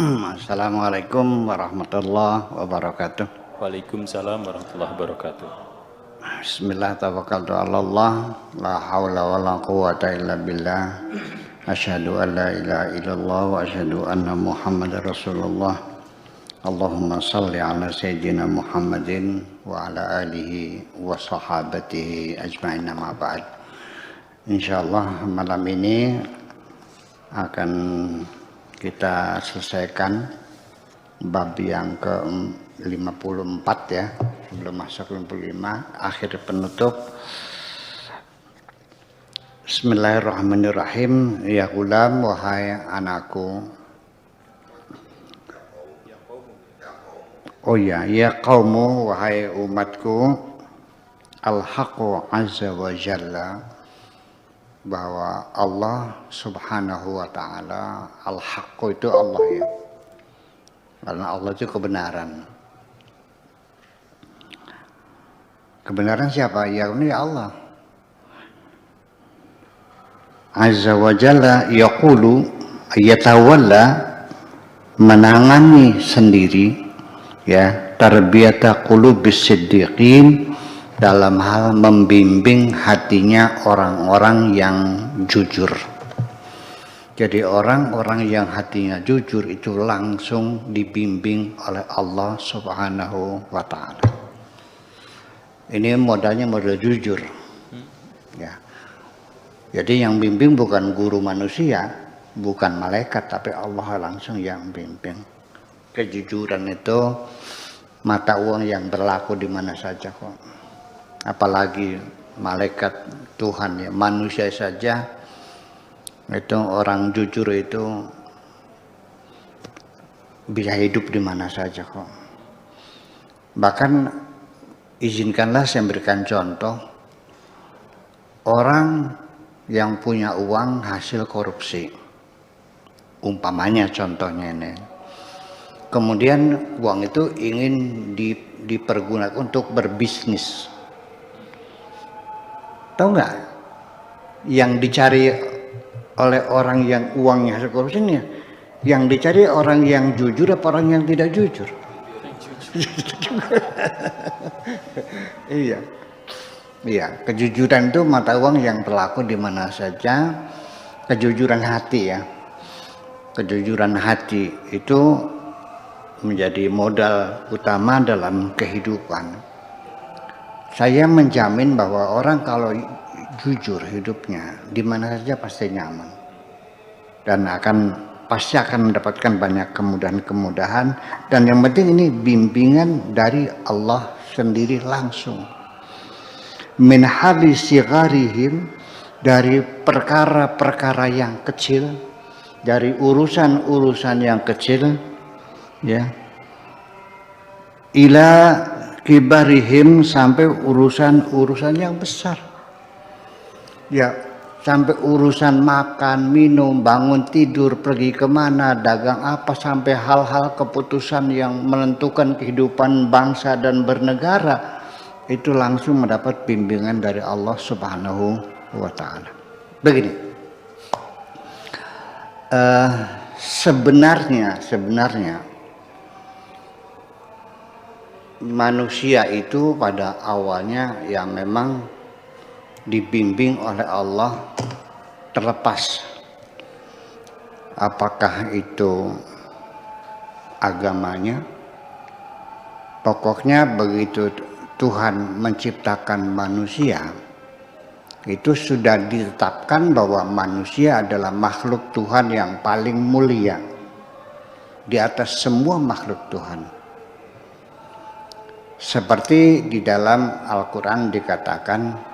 Assalamualaikum warahmatullahi wabarakatuh. Waalaikumsalam warahmatullahi wabarakatuh. Bismillah tawakkaltu 'alallah la haula wala quwata illa billah. Asyhadu an la ilaha illallah wa asyhadu anna Muhammadar Rasulullah. Allahumma shalli ala sayyidina Muhammadin wa ala alihi wa sahabatihi ajma'in amma ba'd. Insyaallah malam ini akan kita selesaikan bab yang ke-54 ya, sebelum masuk 55, akhir penutup. Bismillahirrahmanirrahim. Ya gulam, wahai anakku. Oh ya, ya qaumu, wahai umatku. Al-haqqu azza wa jalla, bahwa Allah subhanahu wa ta'ala, al-haqqu itu Allah ya, karena Allah itu kebenaran. Kebenaran siapa? Ya ini Allah azza wa jalla yaqulu, yatawalla, menangani sendiri ya, tarbiyata qulubis siddiqin, dalam hal membimbing hatinya orang-orang yang jujur. Jadi orang-orang yang hatinya jujur itu langsung dibimbing oleh Allah subhanahu wa ta'ala. Ini modalnya modal jujur ya. Jadi yang bimbing bukan guru manusia, bukan malaikat, tapi Allah langsung yang bimbing. Kejujuran itu mata uang yang berlaku di mana saja kok. Apalagi malaikat Tuhan ya, manusia saja itu orang jujur itu bisa hidup di mana saja kok. Bahkan izinkanlah saya berikan contoh orang yang punya uang hasil korupsi, umpamanya contohnya ini, kemudian uang itu ingin dipergunakan untuk berbisnis. Tahu nggak yang dicari oleh orang yang uangnya hasil korupsi ini? Yang dicari orang yang jujur apa orang yang tidak jujur? Iya, iya. Kejujuran itu mata uang yang berlaku di mana saja. Kejujuran hati ya. Kejujuran hati itu menjadi modal utama dalam kehidupan. Saya menjamin bahwa orang kalau jujur hidupnya di mana saja pasti nyaman dan pasti akan mendapatkan banyak kemudahan-kemudahan, dan yang penting ini bimbingan dari Allah sendiri langsung. Min hali sigharihim, dari perkara-perkara yang kecil, dari urusan-urusan yang kecil ya, ila kibarihim, sampai urusan-urusan yang besar ya, sampai urusan makan, minum, bangun, tidur, pergi kemana, dagang apa, sampai hal-hal keputusan yang menentukan kehidupan bangsa dan bernegara, itu langsung mendapat bimbingan dari Allah subhanahu wa ta'ala. Begini, sebenarnya manusia itu pada awalnya ya memang dibimbing oleh Allah, terlepas apakah itu agamanya. Pokoknya begitu Tuhan menciptakan manusia, itu sudah ditetapkan bahwa manusia adalah makhluk Tuhan yang paling mulia di atas semua makhluk Tuhan. Seperti di dalam Al-Quran dikatakan,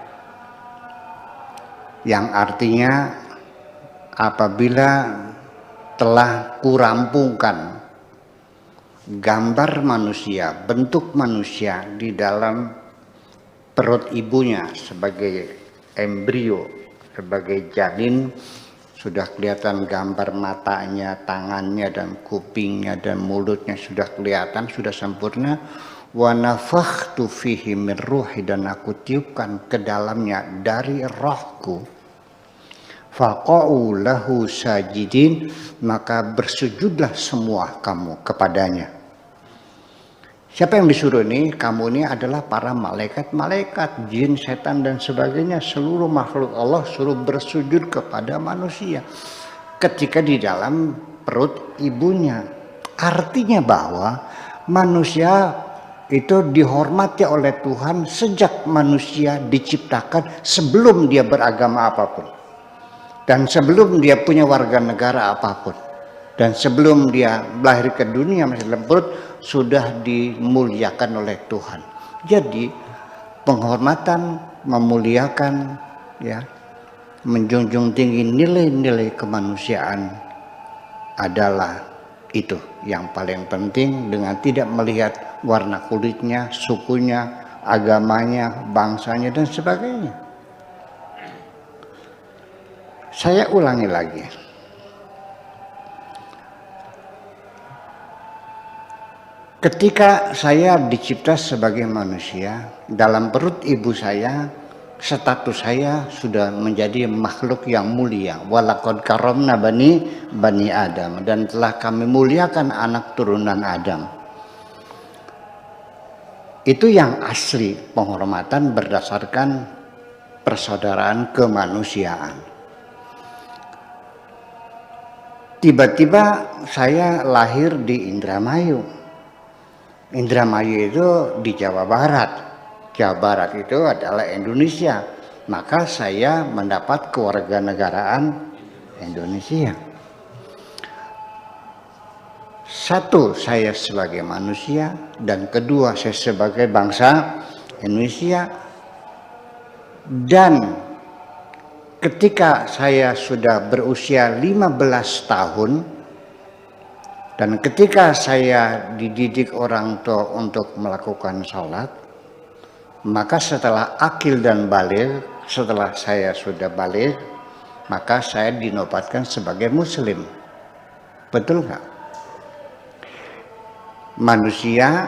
yang artinya apabila telah kurampungkan gambar manusia, bentuk manusia di dalam perut ibunya sebagai embrio, sebagai janin, sudah kelihatan gambar matanya, tangannya, dan kupingnya, dan mulutnya sudah kelihatan, sudah sempurna. Wa nafakhtu fihi min ruhi, dan aku tiupkan ke dalamnya dari rohku. faqa'u lahu sajidin, maka bersujudlah semua kamu kepadanya. Siapa yang disuruh ini? Kamu ini adalah para malaikat-malaikat, jin, setan dan sebagainya, seluruh makhluk Allah suruh bersujud kepada manusia ketika di dalam perut ibunya. Artinya bahwa manusia itu dihormati oleh Tuhan sejak manusia diciptakan, sebelum dia beragama apapun, dan sebelum dia punya warga negara apapun, dan sebelum dia lahir ke dunia masih dalam perut, sudah dimuliakan oleh Tuhan. Jadi penghormatan, memuliakan, ya, menjunjung tinggi nilai-nilai kemanusiaan adalah itu yang paling penting, dengan tidak melihat warna kulitnya, sukunya, agamanya, bangsanya dan sebagainya. Saya ulangi lagi. Ketika saya dicipta sebagai manusia, dalam perut ibu saya, status saya sudah menjadi makhluk yang mulia. Walaqad karramna bani Adam, dan telah kami muliakan anak turunan Adam. Itu yang asli penghormatan berdasarkan persaudaraan kemanusiaan. Tiba-tiba saya lahir di Indramayu. Indramayu itu di Jawa Barat. Jawa Barat itu adalah Indonesia. Maka saya mendapat kewarganegaraan Indonesia. Satu, saya sebagai manusia, dan kedua, saya sebagai bangsa Indonesia. Dan ketika saya sudah berusia 15 tahun, dan ketika saya dididik orang tua untuk melakukan sholat, maka setelah akil dan baligh, setelah saya sudah baligh, maka saya dinobatkan sebagai muslim. Betul nggak? Manusia,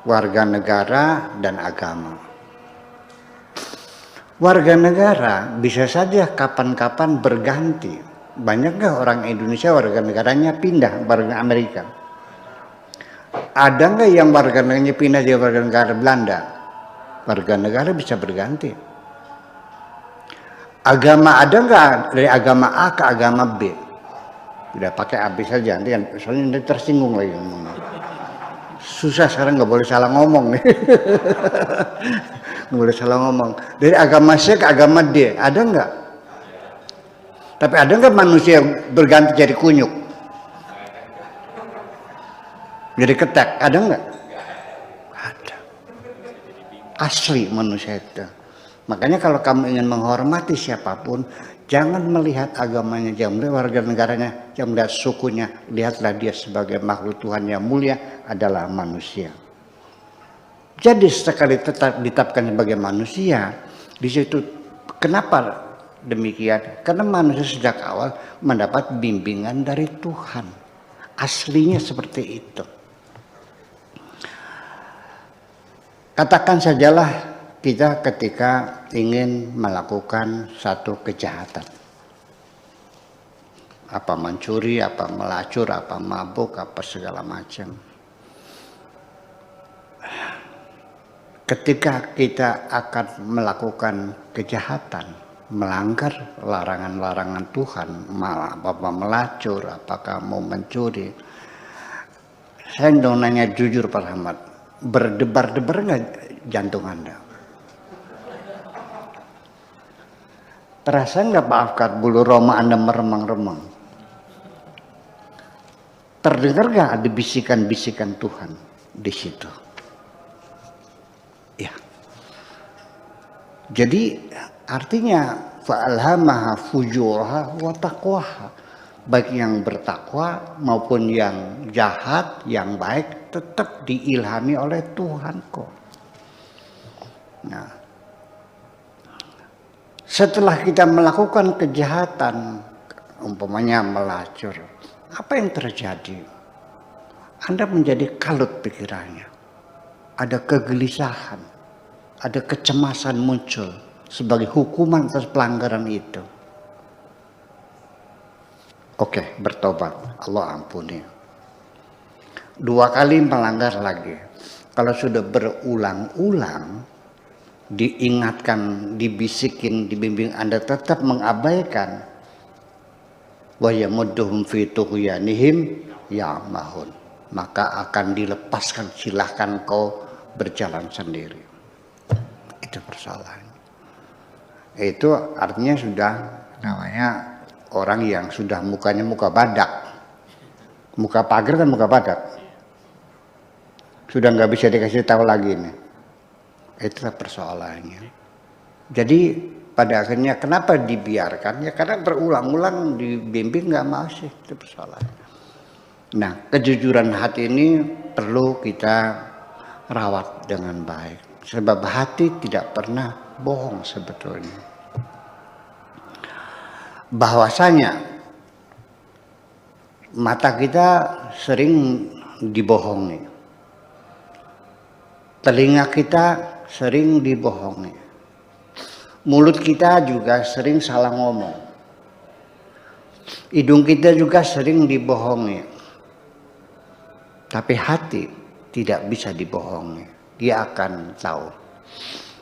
warga negara, dan agama. Warga negara bisa saja kapan-kapan berganti. Banyak nggak orang Indonesia warga negaranya pindah warga Amerika? Ada nggak yang warga negaranya pindah jadi warga negara Belanda? Warga negara bisa berganti. Agama ada nggak dari agama A ke agama B? Udah pakai AB saja, nanti kan soalnya nanti tersinggung lagi ngomongnya. Susah sekarang, nggak boleh salah ngomong nih. Nggak boleh salah ngomong. Dari agama C ke agama D, ada nggak? Tapi ada nggak manusia berganti jadi kunyuk? Jadi ketek, ada nggak? Ada. Asli manusia itu. Makanya kalau kamu ingin menghormati siapapun, jangan melihat agamanya, jangan melihat warga negaranya, jangan melihat sukunya. Lihatlah dia sebagai makhluk Tuhan yang mulia, adalah manusia. Jadi sekali tetap ditetapkan sebagai manusia, di situ kenapa demikian? Karena manusia sejak awal mendapat bimbingan dari Tuhan. Aslinya seperti itu. Katakan sajalah kita ketika ingin melakukan satu kejahatan. Apa mencuri, apa melacur, apa mabuk, apa segala macam. Ketika kita akan melakukan kejahatan, melanggar larangan-larangan Tuhan, apa melacur, apakah mau mencuri, saya dong nanya jujur Pak Ahmad, berdebar-debar nggak jantung Anda? Terasa nggak Pak Afkar bulu roma Anda meremang-remang? Terdengar nggak ada bisikan-bisikan Tuhan di situ? Ya. Jadi artinya fa'alhamaha fujuraha wa taqwaha. Baik yang bertakwa maupun yang jahat, yang baik tetap diilhami oleh Tuhan kok. Nah, setelah kita melakukan kejahatan, umpamanya melacur, apa yang terjadi? Anda menjadi kalut pikirannya. Ada kegelisahan, ada kecemasan muncul sebagai hukuman atas pelanggaran itu. Oke, bertobat, Allah ampuni. 2 kali melanggar lagi. Kalau sudah berulang-ulang, diingatkan, dibisikin, dibimbing, Anda tetap mengabaikan, wa yamudduhum fi tughyanihim ya'mahun, maka akan dilepaskan, silahkan kau berjalan sendiri. Itu persoalan. Itu artinya sudah namanya orang yang sudah mukanya muka badak. Muka pagar kan muka badak. Sudah nggak bisa dikasih tahu lagi nih. Itulah persoalannya. Jadi pada akhirnya kenapa dibiarkan? Ya karena berulang-ulang dibimbing nggak masih, itu persoalannya. Nah, kejujuran hati ini perlu kita rawat dengan baik. Sebab hati tidak pernah bohong sebetulnya. Bahwasanya mata kita sering dibohongi. Telinga kita sering dibohongi. Mulut kita juga sering salah ngomong. Hidung kita juga sering dibohongi. Tapi hati tidak bisa dibohongi. Dia akan tahu.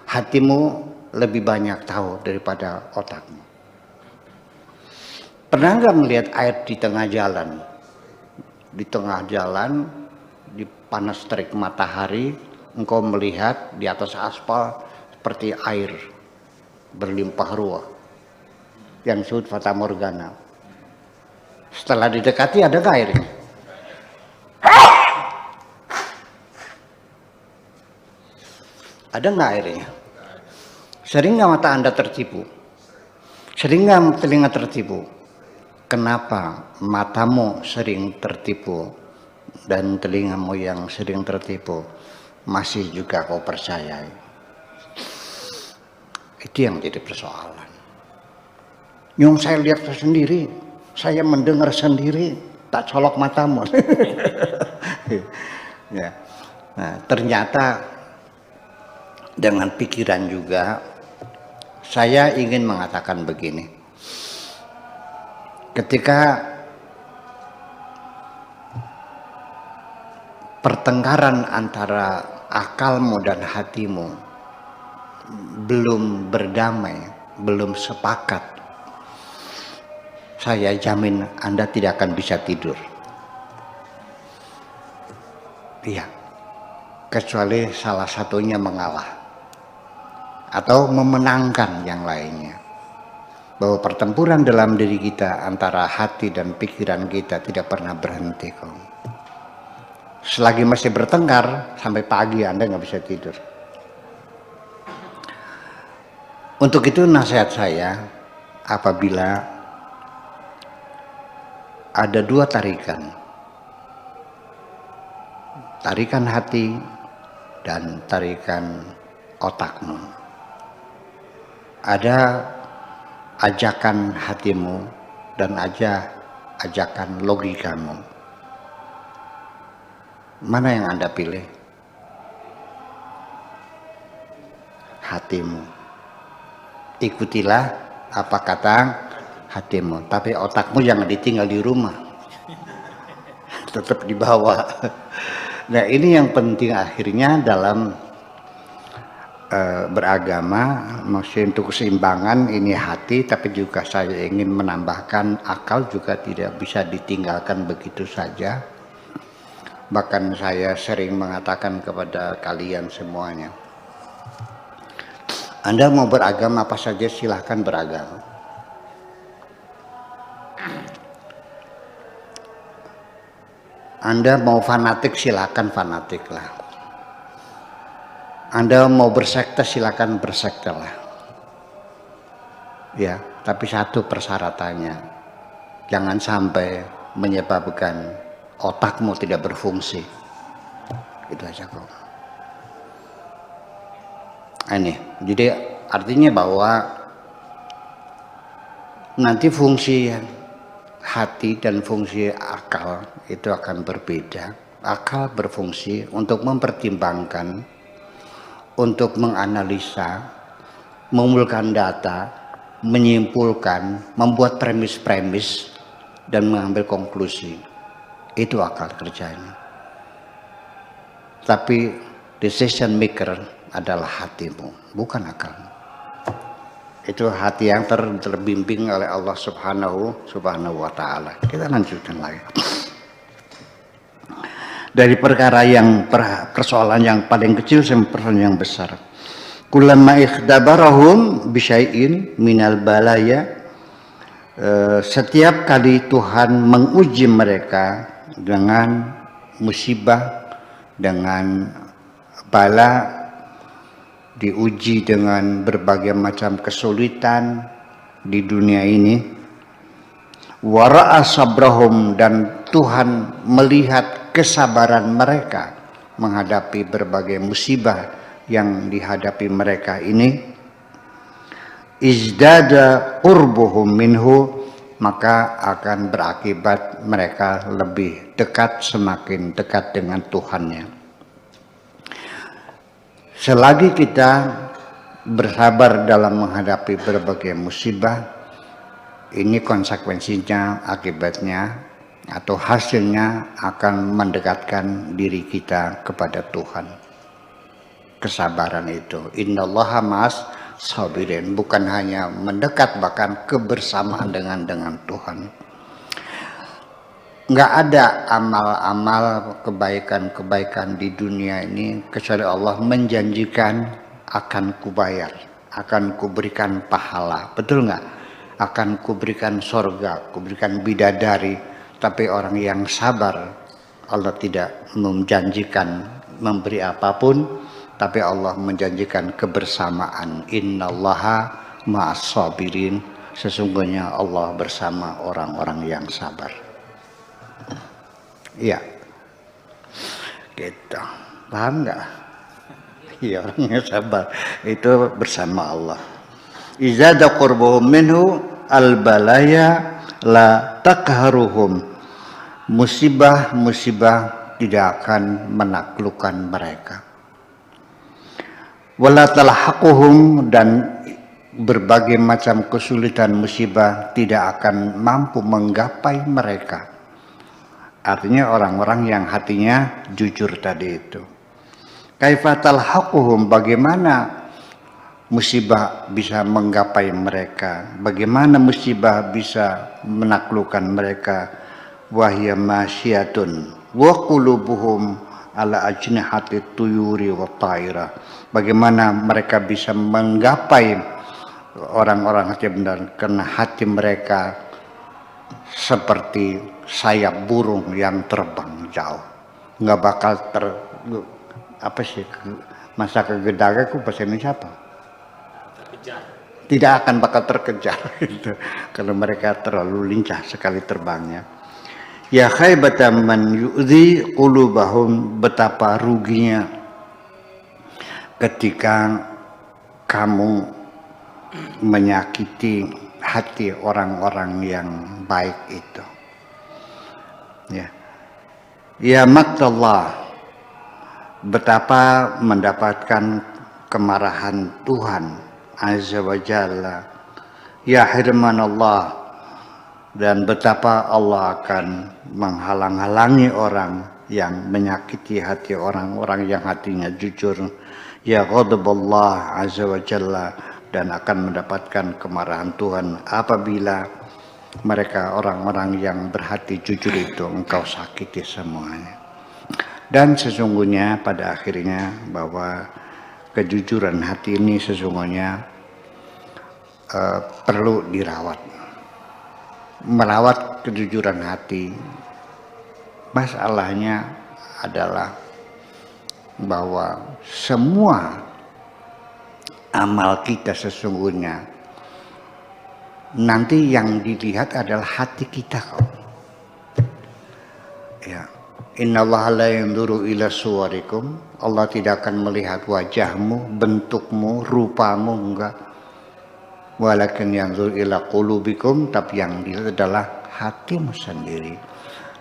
Hatimu lebih banyak tahu daripada otakmu. Pernah nggak melihat air di tengah jalan? Di tengah jalan, di panas terik matahari, engkau melihat di atas aspal seperti air berlimpah ruah yang disebut fata morgana. Setelah didekati ada nggak airnya? Ada nggak airnya? Sering nggak mata Anda tertipu? Sering nggak telinga tertipu? Kenapa matamu sering tertipu dan telingamu yang sering tertipu masih juga kau percayai? Itu yang jadi persoalan. Yang saya lihat sendiri, saya mendengar sendiri, tak colok matamu. Ya. Nah, ternyata dengan pikiran juga saya ingin mengatakan begini. Ketika pertengkaran antara akalmu dan hatimu belum berdamai, belum sepakat, saya jamin Anda tidak akan bisa tidur. Iya, kecuali salah satunya mengalah atau memenangkan yang lainnya. Bahwa pertempuran dalam diri kita antara hati dan pikiran kita tidak pernah berhenti kok. Selagi masih bertengkar sampai pagi Anda nggak bisa tidur. Untuk itu nasihat saya, apabila ada 2 tarikan, tarikan hati dan tarikan otakmu, ada ajakan hatimu dan ajakan logikamu. Mana yang Anda pilih? Hatimu. Ikutilah apa kata hatimu, tapi otakmu jangan ditinggal di rumah. Tetap dibawa. Nah, ini yang penting akhirnya dalam beragama, maksudnya untuk keseimbangan ini hati, tapi juga saya ingin menambahkan akal juga tidak bisa ditinggalkan begitu saja. Bahkan saya sering mengatakan kepada kalian semuanya, Anda mau beragama apa saja silahkan beragama. Anda mau fanatik silahkan fanatiklah. Anda mau bersekte silakan bersekte lah. Ya, tapi satu persyaratannya, jangan sampai menyebabkan otakmu tidak berfungsi. Itu aja kok. Ini, jadi artinya bahwa nanti fungsi hati dan fungsi akal itu akan berbeda. Akal berfungsi untuk mempertimbangkan, untuk menganalisa, mengumpulkan data, menyimpulkan, membuat premis-premis dan mengambil konklusi. Itu akal kerjanya. Tapi decision maker adalah hatimu, bukan akalmu. Itu hati yang terbimbing oleh Allah Subhanahu wa Ta'ala. Kita lanjutkan lagi. Dari perkara yang persoalan yang paling kecil sampai persoalan yang besar. Kullama ikhdabarahum bisyai'in minal balaya. Setiap kali Tuhan menguji mereka dengan musibah, dengan bala, diuji dengan berbagai macam kesulitan di dunia ini. Wara'a sabrahum, dan Tuhan melihat kesabaran mereka menghadapi berbagai musibah yang dihadapi mereka ini. Izdada qurbuhum minhu, maka akan berakibat mereka lebih dekat, semakin dekat dengan Tuhannya. Selagi kita bersabar dalam menghadapi berbagai musibah, ini konsekuensinya, akibatnya atau hasilnya akan mendekatkan diri kita kepada Tuhan. Kesabaran itu, innallaha ma'as sabirin, bukan hanya mendekat, bahkan kebersamaan dengan Tuhan. Nggak ada amal-amal kebaikan-kebaikan di dunia ini kecuali Allah menjanjikan akan kubayar, akan kuberikan pahala. Betul nggak? Akan kuberikan sorga, kuberikan bidadari. Tapi orang yang sabar, Allah tidak menjanjikan memberi apapun, tapi Allah menjanjikan kebersamaan. Innallaha ma'as sabirin, sesungguhnya Allah bersama orang-orang yang sabar. Iya, gitu. Paham nggak? Iya, orang yang sabar itu bersama Allah. Izada qurbuhum minhu al-balaya la takharuhum. Musibah tidak akan menaklukkan mereka. Wala talhaquhum, dan berbagai macam kesulitan musibah tidak akan mampu menggapai mereka. Artinya orang-orang yang hatinya jujur tadi itu. Kaifa talhaquhum, bagaimana musibah bisa menggapai mereka? Bagaimana musibah bisa menaklukkan mereka? Wahya masyatun wa qulubuhum ala ajnihati tuyuri wa ta'ira. Bagaimana mereka bisa menggapai orang-orang hati benar, karena hati mereka seperti sayap burung yang terbang jauh, nggak bakal masa kegedaga bahasa Indonesia apa? Terkejar. Tidak akan bakal terkejar gitu, kalau mereka terlalu lincah sekali terbangnya. Ya khaybatan man yu'dhi qulubahum, betapa ruginya ketika kamu menyakiti hati orang-orang yang baik itu. Ya maktallah, betapa mendapatkan kemarahan Tuhan Azza wa Jalla. Ya hirman Allah, dan betapa Allah akan menghalang-halangi orang yang menyakiti hati orang-orang yang hatinya jujur. Ya ghadaballah Azza wa Jalla, dan akan mendapatkan kemarahan Tuhan apabila mereka orang-orang yang berhati jujur itu engkau sakiti semuanya. Dan sesungguhnya pada akhirnya bahwa kejujuran hati ini sesungguhnya perlu dirawat. Merawat kejujuran hati, masalahnya adalah bahwa semua amal kita sesungguhnya nanti yang dilihat adalah hati kita kok. Ya, innallaha la yanzuru ila suwarikum, Allah tidak akan melihat wajahmu, bentukmu, rupamu, enggak. Walakin yanzur ila qulubikum, tapi yang dilihat adalah hatimu sendiri.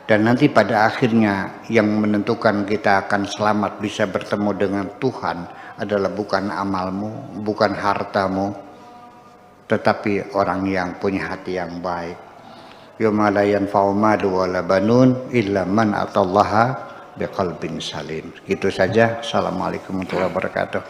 Dan nanti pada akhirnya yang menentukan kita akan selamat bisa bertemu dengan Tuhan adalah bukan amalmu, bukan hartamu, tetapi orang yang punya hati yang baik. yauma la yanfa'u malu wala banun illa man atallaha biqalbin salim. Itu saja. Assalamualaikum warahmatullahi wabarakatuh.